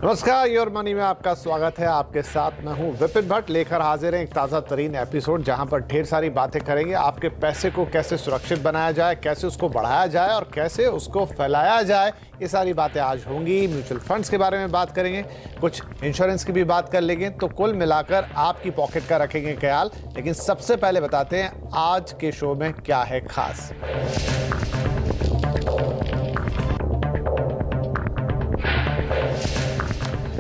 नमस्कार, your money में आपका स्वागत है। आपके साथ मैं हूं विपिन भट्ट, लेकर हाजिर हैं एक ताज़ा तरीन एपिसोड जहां पर ढेर सारी बातें करेंगे। आपके पैसे को कैसे सुरक्षित बनाया जाए, कैसे उसको बढ़ाया जाए और कैसे उसको फैलाया जाए, ये सारी बातें आज होंगी। म्यूचुअल फंड्स के बारे में बात करेंगे, कुछ इंश्योरेंस की भी बात कर लेंगे। तो कुल मिलाकर आपकी पॉकेट का रखेंगे ख्याल। लेकिन सबसे पहले बताते हैं आज के शो में क्या है खास।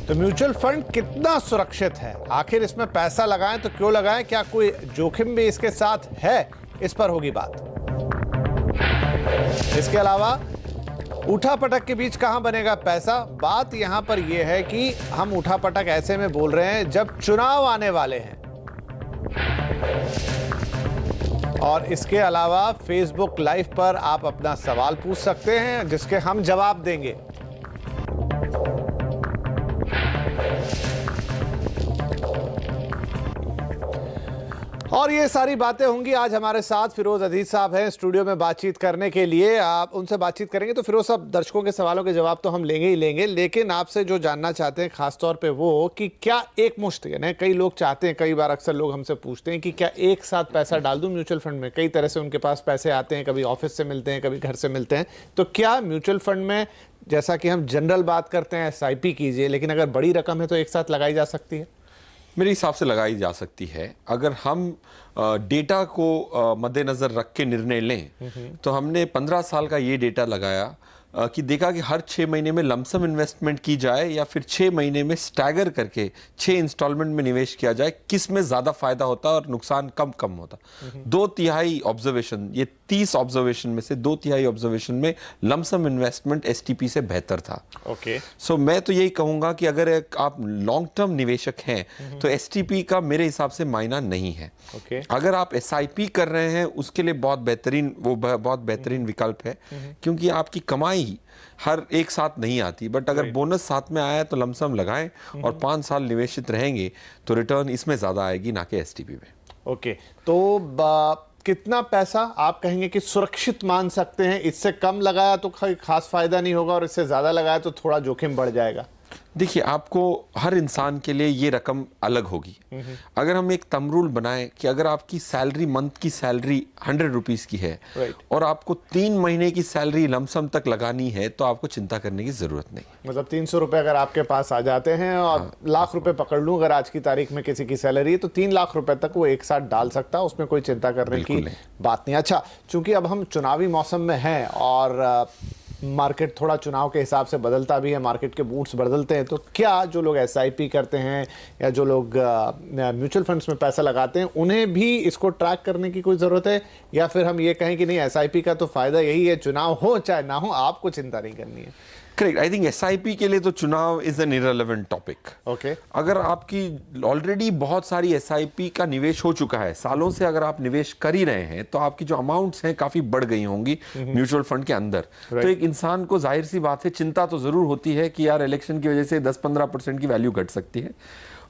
तो म्यूचुअल फंड कितना सुरक्षित है, आखिर इसमें पैसा लगाएं तो क्यों लगाएं, क्या कोई जोखिम भी इसके साथ है, इस पर होगी बात। इसके अलावा उठापटक के बीच कहां बनेगा पैसा। बात यहां पर यह है कि हम उठापटक ऐसे में बोल रहे हैं जब चुनाव आने वाले हैं। और इसके अलावा फेसबुक लाइव पर आप अपना सवाल पूछ सकते हैं जिसके हम जवाब देंगे। और ये सारी बातें होंगी। आज हमारे साथ फिरोज अजीज साहब हैं स्टूडियो में बातचीत करने के लिए। आप उनसे बातचीत करेंगे तो फिरोज साहब, दर्शकों के सवालों के जवाब तो हम लेंगे ही लेंगे, लेकिन आपसे जो जानना चाहते हैं खासतौर पे वो कि क्या एक मुश्त, यानी कई लोग चाहते हैं, कई बार अक्सर लोग हमसे पूछते हैं कि क्या एक साथ पैसा डाल दूं म्यूचुअल फंड में। कई तरह से उनके पास पैसे आते हैं, कभी ऑफिस से मिलते हैं, कभी घर से मिलते हैं। तो क्या म्यूचुअल फंड में, जैसा कि हम जनरल बात करते हैं SIP कीजिए, लेकिन अगर बड़ी रकम है तो एक साथ लगाई जा सकती है? मेरे हिसाब से लगाई जा सकती है। अगर हम डेटा को मद्देनज़र रख के निर्णय लें तो हमने 15 साल का ये डेटा लगाया कि देखा कि हर 6 महीने में लमसम इन्वेस्टमेंट की जाए या फिर 6 महीने में स्टैगर करके 6 इंस्टॉलमेंट में निवेश किया जाए, किस में ज़्यादा फायदा होता और नुकसान कम होता। 2/3 ऑब्जर्वेशन, ये 30 ऑब्जर्वेशन में से 2/3 ऑब्जर्वेशन में लमसम इन्वेस्टमेंट STP से बेहतर था। ओके। सो मैं तो यही कहूँगा कि अगर आप लॉन्ग टर्म निवेशक हैं तो STP का मेरे हिसाब से मायना नहीं है। अगर आप SIP कर रहे हैं उसके लिए बहुत बेहतरीन विकल्प है, क्योंकि आपकी कमाई हर एक साथ नहीं आती। बट अगर बोनस साथ में आया तो लमसम लगाएं और 5 साल निवेशित रहेंगे तो रिटर्न इसमें ज्यादा आएगी, ना कि STP में। ओके, तो कितना पैसा आप कहेंगे कि सुरक्षित मान सकते हैं? इससे कम लगाया तो खास फायदा नहीं होगा और इससे ज्यादा लगाया तो थोड़ा जोखिम बढ़ जाएगा। देखिए, आपको हर इंसान के लिए ये रकम अलग होगी। अगर हम एक तम रूल बनाएं कि अगर आपकी सैलरी, मंथ की सैलरी 100 रुपीस की है और आपको 3 महीने की सैलरी लमसम तक लगानी है तो आपको चिंता करने की जरूरत नहीं। मतलब 300 रुपए अगर आपके पास आ जाते हैं और लाख रुपए पकड़ लूं अगर आज की तारीख में किसी की सैलरी है, तो 3 लाख रुपए तक वो एक साथ डाल सकता है, उसमें कोई चिंता करने की बात नहीं। अच्छा, चूंकि अब हम चुनावी मौसम में हैं और मार्केट थोड़ा चुनाव के हिसाब से बदलता भी है, मार्केट के मूड्स बदलते हैं, तो क्या जो लोग SIP करते हैं या जो लोग म्यूचुअल फंड्स में पैसा लगाते हैं उन्हें भी इसको ट्रैक करने की कोई ज़रूरत है, या फिर हम ये कहें कि नहीं, SIP का तो फ़ायदा यही है, चुनाव हो चाहे ना हो आपको चिंता नहीं करनी है? करेक्ट। आई थिंक SIP के लिए तो चुनाव is an irrelevant topic. Okay. अगर आपकी ऑलरेडी बहुत सारी SIP का निवेश हो चुका है, सालों से अगर आप निवेश कर ही रहे हैं, तो आपकी जो अमाउंट्स हैं काफी बढ़ गई होंगी म्यूचुअल फंड के अंदर। तो एक इंसान को जाहिर सी बात है चिंता तो जरूर होती है कि यार इलेक्शन की वजह से 10-15% की वैल्यू घट सकती है।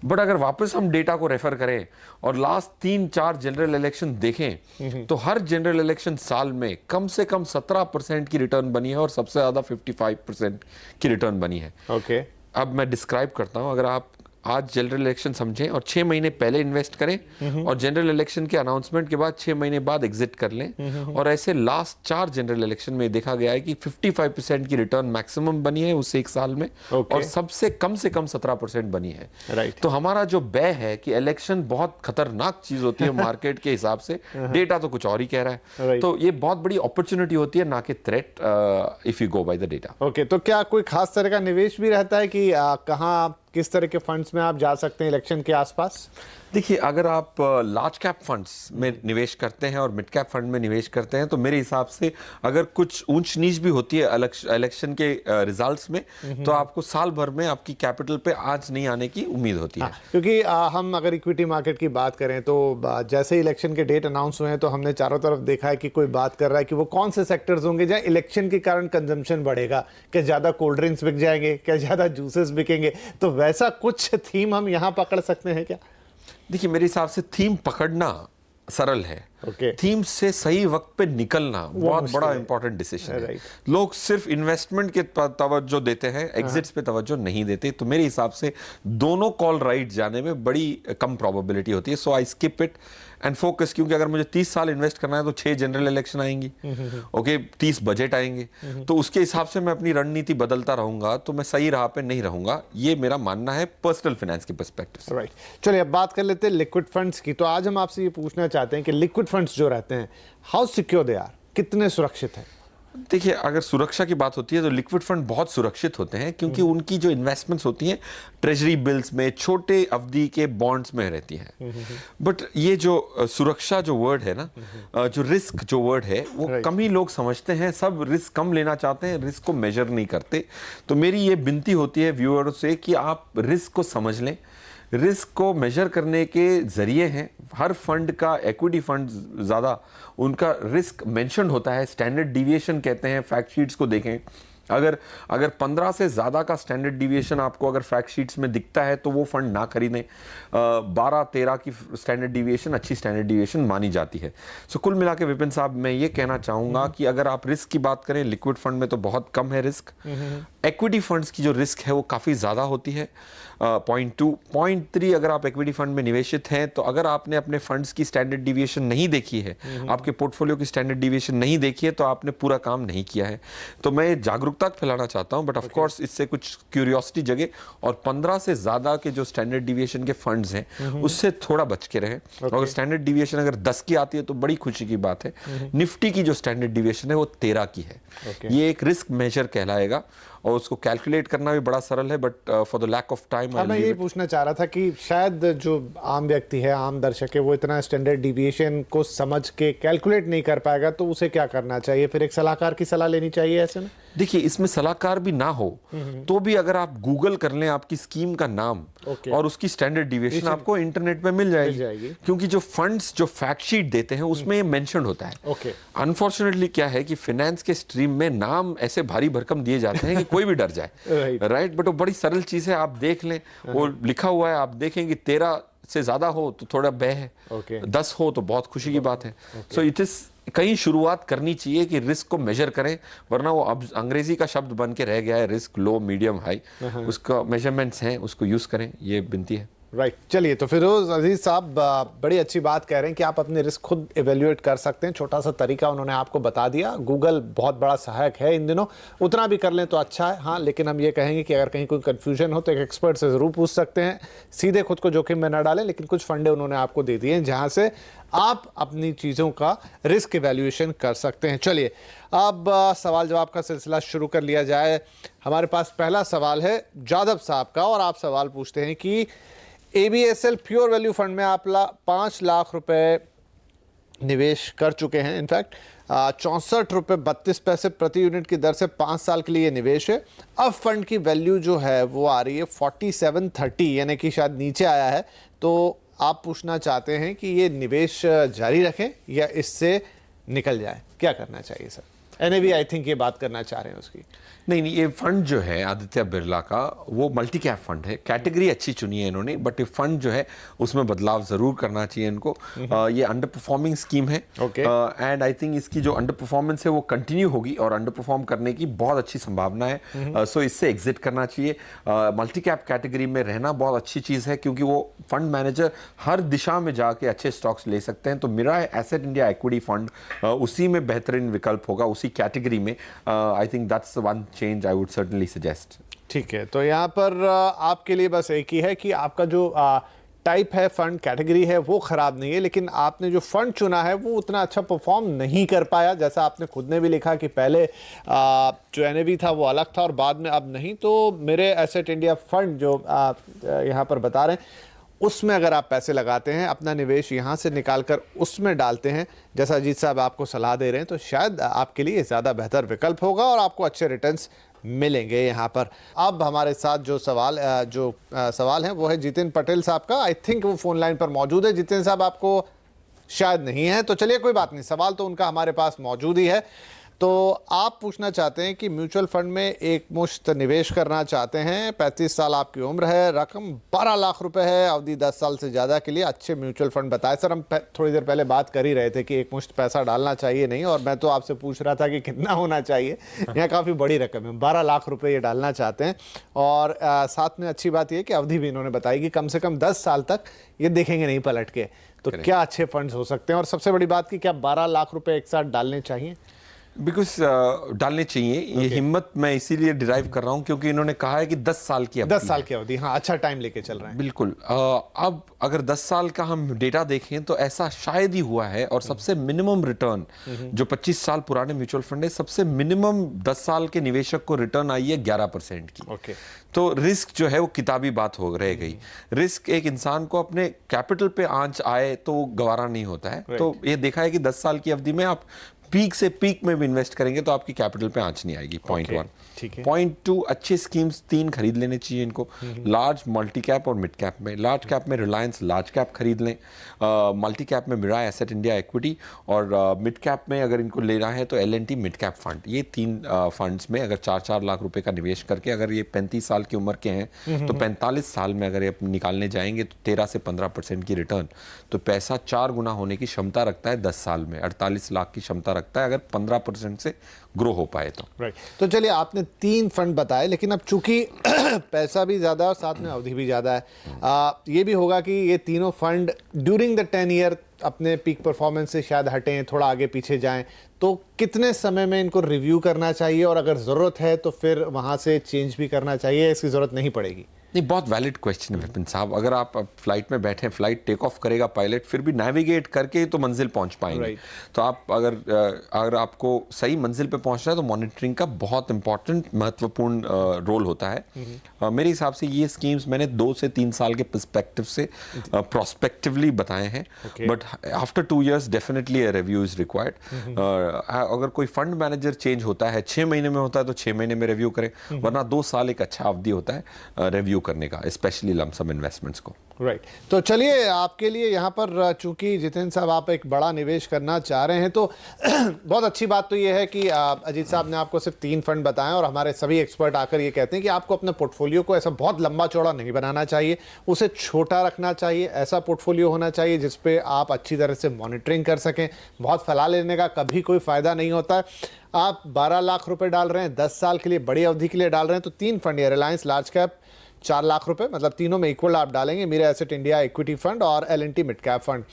बट अगर वापस हम डेटा को रेफर करें और लास्ट 3-4 जनरल इलेक्शन देखें तो हर जनरल इलेक्शन साल में कम से कम 17% की रिटर्न बनी है और सबसे ज्यादा 55% की रिटर्न बनी है। ओके। अब मैं डिस्क्राइब करता हूं। अगर आप आज जनरल इलेक्शन समझें और 6 महीने पहले इन्वेस्ट करें और जनरल इलेक्शन के अनाउंसमेंट के बाद 6 महीने बाद एग्जिट कर लें, और ऐसे लास्ट 4 जनरल इलेक्शन में देखा गया है कि 55% की रिटर्न मैक्सिमम बनी है उस एक साल में, और सबसे कम से कम 17% बनी है। तो हमारा जो व्यय है कि इलेक्शन बहुत खतरनाक चीज होती है मार्केट के हिसाब से, डेटा तो कुछ और ही कह रहा है। तो ये बहुत बड़ी अपॉर्चुनिटी होती है, ना कि threat, if you go by the data. Okay, तो क्या कोई खास तरह का निवेश भी रहता है कि कहाँ, किस तरह के फंड्स में आप जा सकते हैं इलेक्शन के आसपास? देखिए, अगर आप लार्ज कैप फंड्स में निवेश करते हैं और मिड कैप फंड में निवेश करते हैं तो मेरे हिसाब से अगर कुछ ऊंच नीच भी होती है इलेक्शन के रिजल्ट्स में, तो आपको साल भर में आपकी कैपिटल पे आंच नहीं आने की उम्मीद होती है। क्योंकि हम अगर इक्विटी मार्केट की बात करें तो जैसे इलेक्शन के डेट अनाउंस हुए हैं तो हमने चारों तरफ देखा है कि कोई बात कर रहा है कि वो कौन से सेक्टर्स होंगे जहां इलेक्शन के कारण कंजम्पशन बढ़ेगा। क्या ज्यादा कोल्ड ड्रिंक्स बिक जाएंगे, क्या ज्यादा जूसेस बिकेंगे? तो वैसा कुछ थीम हम यहाँ पकड़ सकते हैं क्या? देखिए, मेरे हिसाब से थीम पकड़ना सरल है, Okay. थीम से सही वक्त पे निकलना बहुत बड़ा इंपॉर्टेंट डिसीजन है। लोग सिर्फ इन्वेस्टमेंट के तवज्जो देते हैं, एग्जिट्स पे तवज्जो नहीं देते। तो मेरे हिसाब से दोनों कॉल राइट जाने में बड़ी कम प्रोबेबिलिटी होती है। So I skip it and focus, क्योंकि अगर मुझे 30 साल इन्वेस्ट करना है तो 6 जनरल इलेक्शन आएंगी, ओके, 30 बजट आएंगे, तो उसके हिसाब से मैं अपनी रणनीति बदलता रहूंगा तो मैं सही राह पे नहीं रहूंगा। ये मेरा मानना है पर्सनल फाइनेंस के पर्सपेक्टिव से। राइट, चलिए अब बात कर लेते हैं लिक्विड फंड्स की। तो आज हम आपसे ये पूछना चाहते हैं कि लिक्विड फंड्स जो रहते हैं, हाउ सिक्योर दे आर, कितने सुरक्षित हैं? देखिए, अगर सुरक्षा की बात होती है तो लिक्विड फंड बहुत सुरक्षित होते हैं, क्योंकि उनकी जो इन्वेस्टमेंट्स होती हैं ट्रेजरी बिल्स में, छोटे अवधि के बॉन्ड्स में रहती हैं। बट ये जो सुरक्षा जो वर्ड है ना, जो रिस्क जो वर्ड है, वो कम ही लोग समझते हैं। सब रिस्क कम लेना चाहते हैं, रिस्क को मेजर नहीं करते। तो मेरी ये विनती होती है व्यूअर से कि आप रिस्क को समझ लें। रिस्क को मेजर करने के जरिए हैं। हर फंड का, इक्विटी फंड ज़्यादा, उनका रिस्क मेंशन होता है, स्टैंडर्ड डिविएशन कहते हैं। फैक्ट शीट्स को देखें, अगर 15 से ज़्यादा का स्टैंडर्ड डिविएशन आपको अगर फैक्ट शीट्स में दिखता है तो वो फंड ना खरीदें। 12-13 की स्टैंडर्ड डिविएशन अच्छी स्टैंडर्ड डिविएशन मानी जाती है। सो कुल मिला के विपिन साहब, मैं ये कहना चाहूँगा कि अगर आप रिस्क की बात करें, लिक्विड फंड में तो बहुत कम है रिस्क। इक्विटी फंड्स की जो रिस्क है वो काफ़ी ज़्यादा होती है। 0.2, 0.3 अगर आप इक्विटी फंड में निवेशित हैं, तो अगर आपने अपने फंड्स की स्टैंडर्ड डिविएशन नहीं देखी है, आपके पोर्टफोलियो की स्टैंडर्ड डिविएशन नहीं देखी है, तो आपने पूरा काम नहीं किया है। तो मैं जागरूकता फैलाना चाहता हूं, बट ऑफ कोर्स इससे कुछ क्यूरियोसिटी जगे, और 15 से ज़्यादा के जो स्टैंडर्ड डिविएशन के फंड्स हैं उससे थोड़ा बच के रहें। अगर स्टैंडर्ड डिविएशन अगर 10 की आती है तो बड़ी खुशी की बात है। निफ्टी की जो स्टैंडर्ड डिविएशन है वो 13 की है। ये एक रिस्क मेजर कहलाएगा, और उसको कैलकुलेट करना भी बड़ा सरल है, but for the lack of time मैं यही पूछना चाह रहा था कि शायद जो आम व्यक्ति है, आम दर्शक है, वो इतना स्टैंडर्ड डिविएशन को समझ के कैलकुलेट नहीं कर पाएगा, तो उसे क्या करना चाहिए? फिर एक सलाहकार की सलाह लेनी चाहिए ऐसे में? देखिए, इसमें सलाहकार भी ना हो तो भी अगर आप गूगल कर लें आपकी स्कीम का नाम और उसकी स्टैंडर्ड डिविएशन, आपको इंटरनेट पे मिल जाएगी। क्योंकि जो फंड्स जो फैक्ट शीट देते हैं उसमें ये मेंशन होता है। अनफॉर्चुनेटली क्या है कि फाइनेंस के स्ट्रीम में नाम ऐसे भारी भरकम दिए जाते हैं कि कोई भी डर जाए, राइट? बट वो बड़ी सरल चीज है, आप देख लें, वो लिखा हुआ है, आप देखेंगे 13 से ज्यादा हो तो थोड़ा भय है, 10 हो तो बहुत खुशी की बात है। सो इट इज, कहीं शुरुआत करनी चाहिए कि रिस्क को मेजर करें, वरना वो अब अंग्रेजी का शब्द बन के रह गया है, रिस्क लो, मीडियम, हाई। उसका मेजरमेंट्स हैं, उसको यूज करें, ये विनती है। राइट, चलिए, तो फिरोज अजीज साहब बड़ी अच्छी बात कह रहे हैं कि आप अपने रिस्क खुद इवेल्युएट कर सकते हैं। छोटा सा तरीका उन्होंने आपको बता दिया। गूगल बहुत बड़ा सहायक है इन दिनों, उतना भी कर लें तो अच्छा है। हाँ, लेकिन हम ये कहेंगे कि अगर कहीं कोई कंफ्यूजन हो तो एक एक्सपर्ट से ज़रूर पूछ सकते हैं। सीधे खुद को जोखिम में न डालें, लेकिन कुछ फंडे उन्होंने आपको दे दिए हैं जहाँ से आप अपनी चीज़ों का रिस्क इवेल्युएशन कर सकते हैं। चलिए, अब सवाल जवाब का सिलसिला शुरू कर लिया जाए। हमारे पास पहला सवाल है जादव साहब का, और आप सवाल पूछते हैं कि ABSL प्योर वैल्यू फंड में आप 5 लाख रुपए निवेश कर चुके हैं। इनफैक्ट 64 रुपये 32 पैसे प्रति यूनिट की दर से 5 साल के लिए निवेश है। अब फंड की वैल्यू जो है वो आ रही है 4730, यानी कि शायद नीचे आया है। तो आप पूछना चाहते हैं कि ये निवेश जारी रखें या इससे निकल जाए, क्या करना चाहिए सर? NAV आई थिंक ये बात करना चाह रहे हैं उसकी। नहीं, ये फंड जो है आदित्य बिरला का, वो मल्टी कैप फंड है। कैटेगरी अच्छी चुनी है इन्होंने, बट ये फंड जो है उसमें बदलाव जरूर करना चाहिए इनको। ये अंडर परफॉर्मिंग स्कीम है, एंड आई थिंक इसकी जो अंडर परफॉर्मेंस है वो कंटिन्यू होगी, और अंडर परफॉर्म करने की बहुत अच्छी संभावना है। सो इससे एग्जिट करना चाहिए। मल्टी कैप कैटेगरी में रहना बहुत अच्छी चीज़ है, क्योंकि वो फंड मैनेजर हर दिशा में जाके अच्छे स्टॉक्स ले सकते हैं। तो मेरा एसेट इंडिया इक्विटी फंड उसी में बेहतरीन विकल्प होगा, उसी कैटेगरी में। I think that's one change I would certainly suggest। ठीक है, तो यहाँ पर आपके लिए बस एक ही है कि आपका जो टाइप है, फंड कैटेगरी है, वो खराब नहीं है, लेकिन आपने जो फंड चुना है वो उतना अच्छा परफॉर्म नहीं कर पाया। जैसा आपने खुद ने भी लिखा कि पहले जो NAV था वो अलग था और बाद में अब नहीं। तो मेरे एसेट इंडिया फंड जो आप यहाँ पर बता रहे हैं, उसमें अगर आप पैसे लगाते हैं, अपना निवेश यहाँ से निकालकर उसमें डालते हैं, जैसा अजीत साहब आपको सलाह दे रहे हैं, तो शायद आपके लिए ज़्यादा बेहतर विकल्प होगा और आपको अच्छे रिटर्न्स मिलेंगे यहाँ पर। अब हमारे साथ जो सवाल है वो है जितिन पटेल साहब का। आई थिंक वो फोन लाइन पर मौजूद है। जितिन साहब आपको शायद नहीं है, तो चलिए कोई बात नहीं, सवाल तो उनका हमारे पास मौजूद ही है। तो आप पूछना चाहते हैं कि म्यूचुअल फंड में एक मुश्त निवेश करना चाहते हैं, 35 साल आपकी उम्र है, रकम 12 लाख रुपए है, अवधि 10 साल से ज़्यादा के लिए अच्छे म्यूचुअल फंड बताएं। सर, हम थोड़ी देर पहले बात कर ही रहे थे कि एक मुश्त पैसा डालना चाहिए नहीं, और मैं तो आपसे पूछ रहा था कि कितना होना चाहिए। यहाँ काफ़ी बड़ी रकम है, 12 लाख रुपए ये डालना चाहते हैं। और साथ में अच्छी बात यह कि अवधि भी इन्होंने बताई कि कम से कम 10 साल तक ये देखेंगे नहीं पलट के। तो क्या अच्छे फंड्स हो सकते हैं, और सबसे बड़ी बात कि क्या 12 लाख रुपए एक साथ डालने चाहिए? बिकॉज डालने चाहिए। ये हिम्मत मैं इसीलिए डिराइव कर रहा हूं क्योंकि इन्होंने कहा है कि 10 साल की अवधि 10 साल की अवधि, हाँ, अच्छा टाइम लेके चल रहे हैं। बिल्कुल। अब अगर 10 साल का हम डेटा देखें तो ऐसा शायद ही हुआ है, और सबसे मिनिमम रिटर्न जो 25 साल पुराने म्यूचुअल फंड है, सबसे मिनिमम 10 साल के निवेशक को रिटर्न आई है 11% की। ओके। तो रिस्क जो है वो किताबी बात हो रह गई। रिस्क एक इंसान को अपने कैपिटल पे आंच आए तो वो गवारा नहीं होता है। तो ये देखा है कि 10 साल की अवधि में आप पीक से पीक में भी इन्वेस्ट करेंगे तो आपकी कैपिटल पे आंच नहीं आएगी। पॉइंट 1। ठीक है। पॉइंट 2, अच्छे स्कीम्स 3 खरीद लेने चाहिए इनको, लार्ज, मल्टी कैप और मिड कैप में। लार्ज कैप में रिलायंस लार्ज कैप खरीद लें, मल्टी कैप में मिराय एसेट इंडिया इक्विटी, और मिड कैप में अगर इनको लेना है तो L&T मिड कैप फंड। ये 3 फंड्स में अगर 4-4 लाख रुपए का निवेश करके, अगर ये 35 साल की उम्र के हैं तो 45 साल में अगर ये निकालने जाएंगे तो 13 से 15% की रिटर्न, तो पैसा 4 गुना होने की क्षमता रखता है 10 साल में। 48 लाख की क्षमता रखता है अगर 15% से ग्रो हो पाए तो। राइट। तो चलिए, आपने 3 फंड बताए, लेकिन अब चूंकि पैसा भी ज़्यादा और साथ में अवधि भी ज़्यादा है, ये भी होगा कि ये तीनों फंड ड्यूरिंग द 10 ईयर अपने पीक परफॉर्मेंस से शायद हटें, थोड़ा आगे पीछे जाएं, तो कितने समय में इनको रिव्यू करना चाहिए, और अगर ज़रूरत है तो फिर वहाँ से चेंज भी करना चाहिए, इसकी ज़रूरत नहीं पड़ेगी? नहीं, बहुत वैलिड क्वेश्चन है विपिन साहब। अगर आप फ्लाइट में बैठे, फ्लाइट टेक ऑफ करेगा पायलट, फिर भी नेविगेट करके ही तो मंजिल पहुंच पाएंगे। तो आप अगर आपको सही मंजिल पे पहुंचना है तो मॉनिटरिंग का बहुत इंपॉर्टेंट, महत्वपूर्ण रोल होता है। मेरे हिसाब से ये स्कीम्स मैंने 2 से 3 साल के पर्सपेक्टिव से प्रोस्पेक्टिवली बताए हैं, but after 2 years definitely review is required. अगर कोई फंड मैनेजर चेंज होता है, 6 महीने में होता है तो 6 महीने में रिव्यू करें, वरना 2 साल एक अच्छा अवधि होता है रिव्यू करने का, स्पेशली लमसम इन्वेस्टमेंट्स को। राइट। तो चलिए, आपके लिए यहाँ पर चूंकि जितेंद्र साहब आप एक बड़ा निवेश करना चाह रहे हैं, तो बहुत अच्छी बात तो ये है कि अजीत साहब ने आपको सिर्फ 3 फंड बताएं, और हमारे सभी एक्सपर्ट आकर ये कहते हैं कि आपको अपने पोर्टफोलियो को ऐसा बहुत लंबा चौड़ा नहीं बनाना चाहिए, उसे छोटा रखना चाहिए। ऐसा पोर्टफोलियो होना चाहिए जिस पे आप अच्छी तरह से मॉनिटरिंग कर सकें। बहुत फैला लेने का कभी कोई फ़ायदा नहीं होता है। आप 12 लाख रुपये डाल रहे हैं, 10 साल के लिए, बड़ी अवधि के लिए डाल रहे हैं, तो 3 फंड है, रिलायंस लार्ज कैप 4 लाख रुपए, मतलब तीनों में इक्वल आप डालेंगे, मिराय एसेट इंडिया इक्विटी फंड और L&T मिड कैप फंड।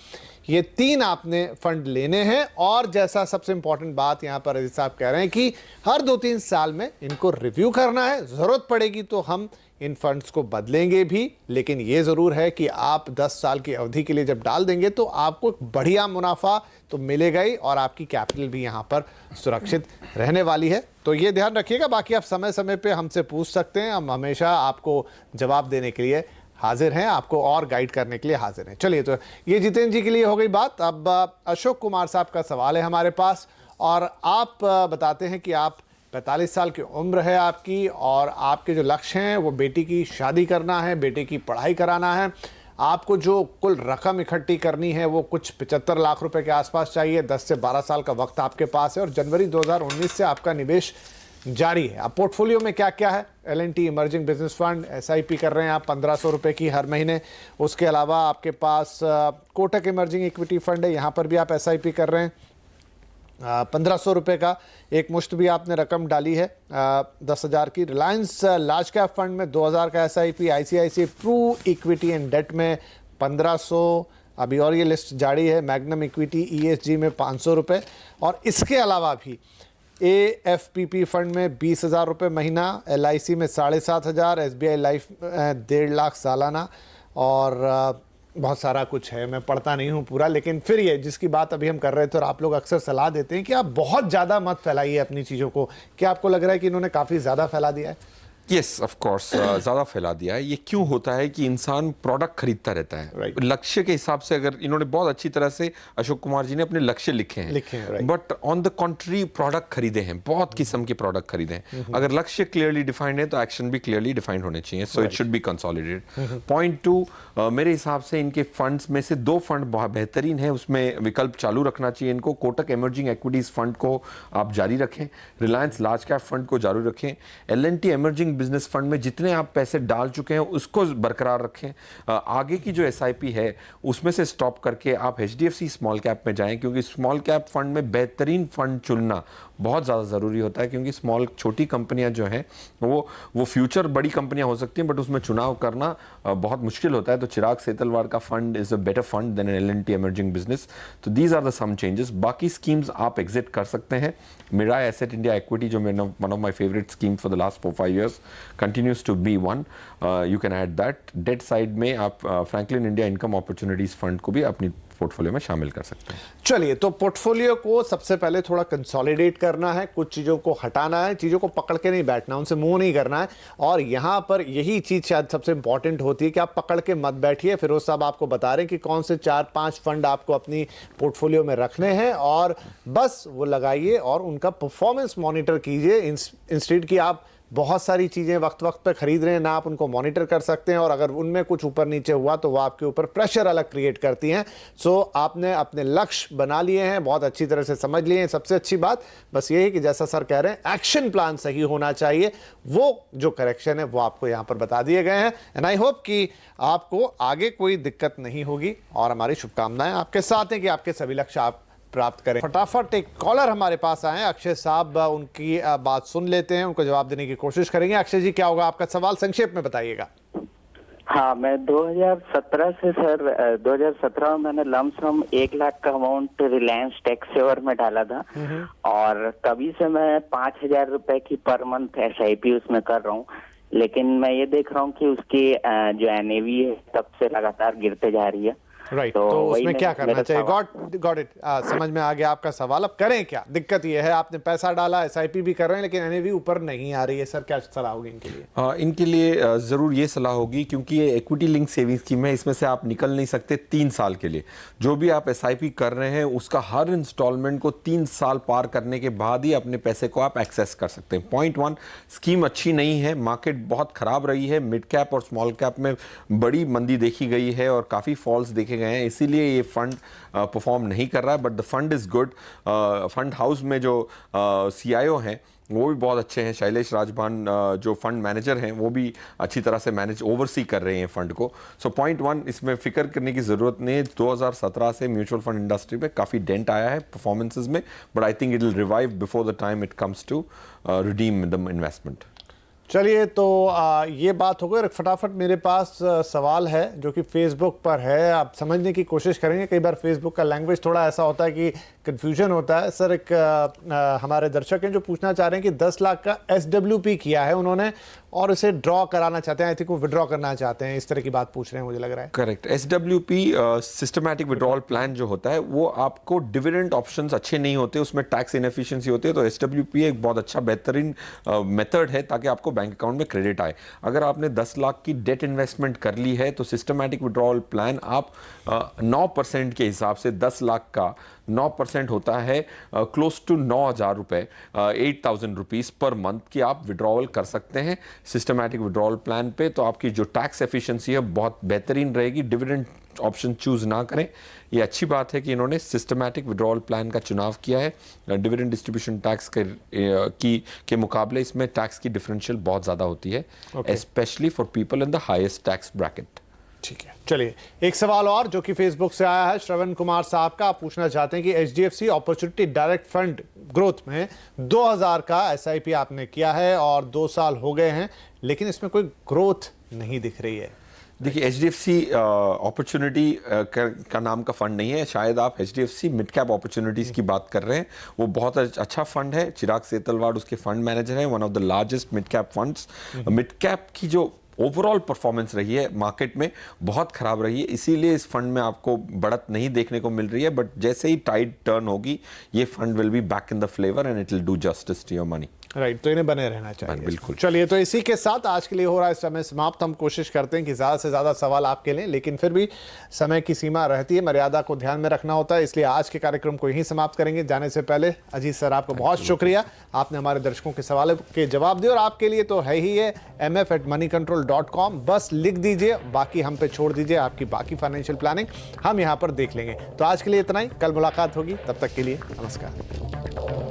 ये 3 आपने फंड लेने हैं, और जैसा सबसे इंपॉर्टेंट बात यहाँ पर अजीत साहब कह रहे हैं कि हर 2-3 साल में इनको रिव्यू करना है, जरूरत पड़ेगी तो हम इन फंड्स को बदलेंगे भी, लेकिन ये ज़रूर है कि आप 10 साल की अवधि के लिए जब डाल देंगे तो आपको बढ़िया मुनाफा तो मिलेगा ही, और आपकी कैपिटल भी यहाँ पर सुरक्षित रहने वाली है। तो ये ध्यान रखिएगा। बाकी आप समय समय पे हमसे पूछ सकते हैं, हम हमेशा आपको जवाब देने के लिए हाजिर हैं, आपको और गाइड करने के लिए हाजिर हैं। चलिए, तो ये जितेंद्र जी के लिए हो गई बात। अब अशोक कुमार साहब का सवाल है हमारे पास, और आप बताते हैं कि आप 45 साल की उम्र है आपकी, और आपके जो लक्ष्य हैं वो बेटी की शादी करना है, बेटे की पढ़ाई कराना है। आपको जो कुल रकम इकट्ठी करनी है वो कुछ 75 लाख रुपए के आसपास चाहिए। 10 से 12 साल का वक्त आपके पास है, और जनवरी 2019 से आपका निवेश जारी है। अब पोर्टफोलियो में क्या क्या है? L&T emerging business fund, SIP कर रहे हैं आप 1500 रुपये की हर महीने। उसके अलावा आपके पास कोटक इमर्जिंग इक्विटी फंड है, यहाँ पर भी आप SIP कर रहे हैं 1500 रुपये का। एक मुश्त भी आपने रकम डाली है 10,000 की। रिलायंस लार्ज कैप फंड में 2000 का SIP, ICICI Pru equity and debt में 1500, अभी और ये लिस्ट जारी है। मैग्नम इक्विटी ESG में 500 रुपये, और इसके अलावा भी AFPP फंड में 20,000 रुपये महीना, LIC में 7,500, SBI लाइफ 1.5 लाख सालाना, और बहुत सारा कुछ है, मैं पढ़ता नहीं हूँ पूरा। लेकिन फिर ये जिसकी बात अभी हम कर रहे थे, और आप लोग अक्सर सलाह देते हैं कि आप बहुत ज़्यादा मत फैलाइए अपनी चीज़ों को, क्या आपको लग रहा है कि इन्होंने काफ़ी ज़्यादा फैला दिया है? यस ऑफ कोर्स ज़्यादा फैला दिया है। ये क्यों होता है कि इंसान प्रोडक्ट खरीदता रहता है Right. लक्ष्य के हिसाब से। अगर इन्होंने बहुत अच्छी तरह से अशोक कुमार जी ने अपने लक्ष्य लिखे हैं right. But on the contrary product खरीदे हैं, बहुत किस्म के प्रोडक्ट खरीदे हैं। अगर लक्ष्य क्लियरली डिफाइंड है तो एक्शन भी क्लियरली डिफाइंड होने चाहिए। So it should be consolidated. Point 2, मेरे हिसाब से इनके फंड्स में से 2 फंड बहुत बेहतरीन है, उसमें विकल्प चालू रखना चाहिए इनको। कोटक इमर्जिंग इक्विटीज फंड को आप जारी रखें, रिलायंस लार्ज कैप फंड को जारी रखें, L&T इमर्जिंग बिजनेस फंड में जितने आप पैसे डाल चुके हैं उसको बरकरार रखें। आगे की जो SIP है उसमें से स्टॉप करके आप HDFC स्मॉल कैप में जाएं, क्योंकि स्मॉल कैप फंड में बेहतरीन फंड चुनना बहुत ज़्यादा ज़रूरी होता है। क्योंकि छोटी कंपनियां जो हैं वो फ्यूचर बड़ी कंपनियां हो सकती हैं बट उसमें चुनाव करना बहुत मुश्किल होता है। तो चिराग सेतलवार का fund is a better fund than L&T emerging business. तो these are the some changes. बाकी स्कीम्स आप एग्जिट कर सकते हैं। मिराय एसेट इंडिया इक्विटी जो one of my favourite scheme for the last 4-5 years continues to be one. You can add that. Debt side में आप Franklin India income opportunities fund को भी अपनी पोर्टफोलियो में शामिल कर सकते हैं। चलिए, तो पोर्टफोलियो को सबसे पहले थोड़ा कंसोलिडेट करना है, कुछ चीज़ों को हटाना है, चीज़ों को पकड़ के नहीं बैठना, उनसे मुंह नहीं करना है। और यहाँ पर यही चीज़ शायद सबसे इंपॉर्टेंट होती है कि आप पकड़ के मत बैठिए। फिरोज साहब आपको बता रहे हैं कि कौन से 4-5 फंड आपको अपनी पोर्टफोलियो में रखने हैं और बस वो लगाइए और उनका परफॉर्मेंस मॉनिटर कीजिए। इंस्टेड की आप बहुत सारी चीज़ें वक्त वक्त पे खरीद रहे हैं ना, आप उनको मॉनिटर कर सकते हैं और अगर उनमें कुछ ऊपर नीचे हुआ तो वो आपके ऊपर प्रेशर अलग क्रिएट करती हैं। सो आपने अपने लक्ष्य बना लिए हैं, बहुत अच्छी तरह से समझ लिए हैं। सबसे अच्छी बात बस ये है कि जैसा सर कह रहे हैं, एक्शन प्लान सही होना चाहिए। वो जो करेक्शन है वो आपको यहाँ पर बता दिए गए हैं। एंड आई होप कि आपको आगे कोई दिक्कत नहीं होगी और हमारी शुभकामनाएं आपके साथ हैं कि आपके सभी लक्ष्य आप प्राप्त करें। फटाफट एक कॉलर हमारे पास आए, अक्षय साहब, उनकी बात सुन लेते हैं, उनको जवाब देने की कोशिश करेंगे। अक्षय जी, क्या होगा आपका सवाल, संक्षेप में बताइएगा। हाँ, मैं 2017 से सर 2017 में मैंने लमसम 1 लाख का अमाउंट रिलायंस टैक्स सेवर में डाला था और तभी से मैं 5,000 रुपए की पर मंथ SIP उसमें कर रहा हूँ। लेकिन मैं ये देख रहा हूँ कि उसकी जो NAV है तब से लगातार गिरते जा रही है। राइट, तो उसमें क्या करना चाहिए? गॉट इट, समझ में आ गया आपका सवाल। अब करें क्या? दिक्कत ये है आपने पैसा डाला, SIP भी कर रहे हैं लेकिन NAV ऊपर नहीं आ रही है। सर क्या सलाह होगी इनके लिए? इनके लिए ज़रूर ये सलाह होगी, क्योंकि ये इक्विटी लिंक सेविंग स्कीम है, इसमें से आप निकल नहीं सकते 3 साल के लिए। जो भी आप SIP कर रहे हैं उसका हर इंस्टॉलमेंट को 3 साल पार करने के बाद ही अपने पैसे को आप एक्सेस कर सकते हैं। पॉइंट 1, स्कीम अच्छी नहीं है, मार्केट बहुत खराब रही है, मिड कैप और स्मॉल कैप में बड़ी मंदी देखी गई है और काफ़ी फॉल्स देखे गए हैं, इसीलिए ये फंड परफॉर्म नहीं कर रहा है। But the fund is good. Fund house में जो CIO हैं वो भी बहुत अच्छे हैं, शैलेश राजभान जो फंड मैनेजर हैं वो भी अच्छी तरह से ओवरसी कर रहे हैं फंड को। सो पॉइंट 1, इसमें फिक्र करने की ज़रूरत नहीं है। 2017 से म्यूचुअल फंड इंडस्ट्री में काफ़ी डेंट आया है परफॉर्मेंसेस में, but I think it will revive before the time it comes to redeem the investment. चलिए, तो ये बात हो गई। फटाफट मेरे पास सवाल है जो कि फेसबुक पर है, आप समझने की कोशिश करेंगे। कई बार फेसबुक का लैंग्वेज थोड़ा ऐसा होता है कि कंफ्यूजन होता है। सर, एक हमारे दर्शक हैं जो पूछना चाह रहे हैं कि 10 लाख का SWP किया है उन्होंने और उसे ड्रॉ कराना चाहते हैं, आई थिंक वो विड्रॉ करना चाहते हैं, इस तरह की बात पूछ रहे हैं, मुझे लग रहा है। Correct. SWP systematic withdrawal plan जो होता है वो आपको डिविडेंड ऑप्शंस अच्छे नहीं होते, उसमें टैक्स इनएफिशिएंसी होती है। तो SWP एक बहुत अच्छा बेहतरीन मेथड है ताकि आपको बैंक अकाउंट में क्रेडिट आए। अगर आपने 10 लाख की डेट इन्वेस्टमेंट कर ली है तो सिस्टमेटिक विड्रॉल प्लान आप 9% के हिसाब से 10 लाख का 9% होता है क्लोज टू 9,000 रुपए, 8,000 रुपीज़ पर मंथ की आप विड्रॉवल कर सकते हैं सिस्टमैटिक विड्रॉवल प्लान पे। तो आपकी जो टैक्स एफिशिएंसी है बहुत बेहतरीन रहेगी। डिविडेंड ऑप्शन चूज ना करें। ये अच्छी बात है कि इन्होंने सिस्टमैटिक विड्रॉवल प्लान का चुनाव किया है। डिविडेंड डिस्ट्रीब्यूशन टैक्स के मुकाबले इसमें टैक्स की डिफरेंशियल बहुत ज़्यादा होती है, specially for people in the highest tax bracket. ठीक है, चलिए एक सवाल और जो कि फेसबुक से आया है, श्रवण कुमार साहब का। आप पूछना चाहते हैं कि HDFC opportunity direct fund growth में 2000 का SIP आपने किया है और 2 साल हो गए हैं लेकिन इसमें कोई ग्रोथ नहीं दिख रही है। देखिए, HDFC अपॉर्चुनिटी का नाम का फंड नहीं है, शायद आप HDFC मिड कैप अपॉर्चुनिटीज़ की बात कर रहे हैं। वो बहुत अच्छा फंड है, चिराग सेतलवाड़ उसके फंड मैनेजर हैं, one of the largest mid cap funds. Mid cap की जो ओवरऑल परफॉर्मेंस रही है मार्केट में बहुत खराब रही है, इसीलिए इस फंड में आपको बढ़त नहीं देखने को मिल रही है। बट जैसे ही टाइड टर्न होगी ये fund will be back in the flavour and it will do justice to your money. Right, तो इन्हें बने रहना चाहिए। बिल्कुल। चलिए, तो इसी के साथ आज के लिए हो रहा है समय समाप्त। हम कोशिश करते हैं कि ज़्यादा से ज़्यादा सवाल आपके लें, लेकिन फिर भी समय की सीमा रहती है, मर्यादा को ध्यान में रखना होता है, इसलिए आज के कार्यक्रम को यहीं समाप्त करेंगे। जाने से पहले अजीत सर, आपका बहुत शुक्रिया, आपने हमारे दर्शकों के सवालों के जवाब दिए। और आपके लिए तो है ही है mf@moneycontrol.com, बस लिख दीजिए, बाकी हम पे छोड़ दीजिए, आपकी बाकी फाइनेंशियल प्लानिंग हम यहाँ पर देख लेंगे। तो आज के लिए इतना ही, कल मुलाकात होगी, तब तक के लिए नमस्कार।